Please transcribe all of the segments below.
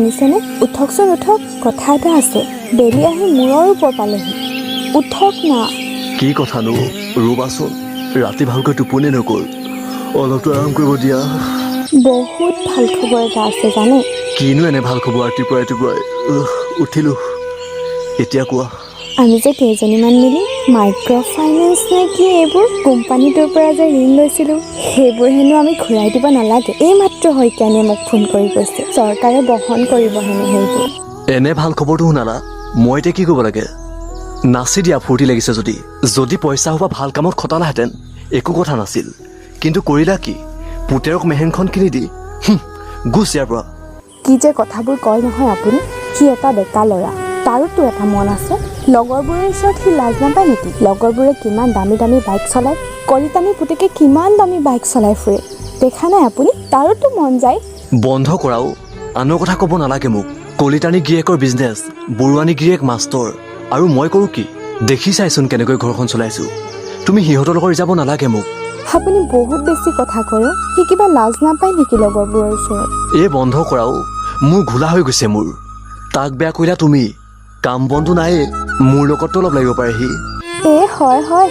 শুনিছেনে? উঠকচোন উঠক, কথা এটা আছে। বেলি আহি মূৰৰ ওপৰ পালেহি। উঠক না। কি কথানো? ৰ'বাচোন, ৰাতি ভালকৈ টোপনি নগ'ল। অলপতো আৰাম কৰিব দিয়া। বহুত ভাল খবৰ এটা আছে জানে? কিনো এনে ভাল খবৰ ৰাতিপুৱাই ৰাতিপুৱাই? উঠিলোঁ। এতিয়া কোৱা। আমি যে কেইজনীমান মিলি মাইক্ৰ' ফাইনেন্স নে কি এইবোৰ কোম্পানীটোৰ পৰা যে ঋণ লৈছিলোঁ, সেইবোৰ হেনো আমি ঘূৰাই দিব নালাগে। এইমাত্ৰ শইকীয়ানীয়ে মোক ফোন কৰি কৈছে চৰকাৰে বহন কৰিব হেনো সেইবোৰ। এনে ভাল খবৰটো শুনালা, মই এতিয়া কি কৰিব লাগে? নাচি দিয়া ফূৰ্তি লাগিছে যদি পইচা হোৱা ভাল কামত খটালাহেঁতেন একো কথা নাছিল, কিন্তু কৰিলা কি? পুতেৰক মেহেংখন কিনি দি গুচ ইয়াৰ পৰা। কি যে কথাবোৰ কয় নহয় আপুনি। সি এটা ডেকা ল'ৰা, তাৰোতো এটা মন আছে। লগৰবোৰৰ ওচৰত সি লাজ নাপায় নেকি? লগৰবোৰে কিমান দামী দামী বাইক চলায়, কলিতানী পুতেকে কিমান দামী বাইক চলাই ফুৰে, দেখা নাই আপুনি? তাৰোতো মন যায়। বন্ধ কৰাও, আনৰ কথা ক'ব নালাগে মোক। কলিতানী গিৰিয়েকৰ বিজনেছ, বৰুৱানী গিৰিয়েক মাষ্টৰ, আৰু মই কৰোঁ কি? দেখি চাইচোন কেনেকৈ ঘৰখন চলাইছোঁ। তুমি সিহঁতৰ লগত যাব নালাগে মোক। আপুনি বহুত বেছি কথা কয়। সি কিবা লাজ নাপায় নেকি লগৰবোৰৰ ওচৰত? এই বন্ধ কৰাও, মোৰ ঘোলা হৈ গৈছে মোৰ। তাক বেয়া কৰিলা তুমি। কাম বনটো নায়েই, মোৰ লগততো অলপ লাগিব পাৰে সি। হয়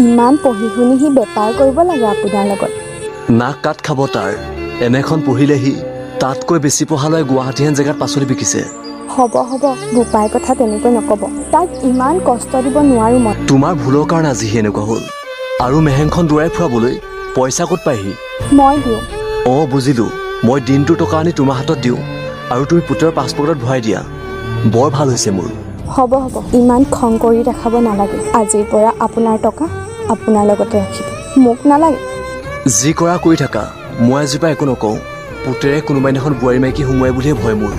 ইমান পঢ়ি শুনি সি বেপাৰ কৰিব লাগে আপোনাৰ লগত। নাক কাট খাব তাৰ। এনেখন পঢ়িলে সি তাতকৈ বেছি পঢ়ালৈ গুৱাহাটীহেন জেগাত পাচলি বিকিছে। হ'ব বোপাইৰ কথা তেনেকৈ নক'ব। তাক ইমান কষ্ট দিব নোৱাৰোঁ মই। তোমাৰ ভুলৰ কাৰণে আজি সি এনেকুৱা হ'ল। আৰু মেহেংখন দৌৰাই ফুৰাবলৈ পইচা ক'ত পায় সি? মই দিওঁ। বুজিলোঁ। মই দিনটোৰ টকা আনি তোমাৰ হাতত দিওঁ আৰু তুমি পুতেৰৰ পাছপৰ্টত ভৰাই দিয়া। বৰ ভাল হৈছে মোৰ। হ'ব ইমান খং কৰি দেখাব নালাগে। আজিৰ পৰা আপোনাৰ টকা আপোনাৰ লগতে ৰাখিব, মোক নালাগে। যি কৰা কৰি থাকা, মই আজিৰ পৰা একো নকওঁ। পুতেৰে কোনোবা দিনাখন বোৱাৰী মাইকী সোমোৱাই বুলিহে ভয় মোৰ।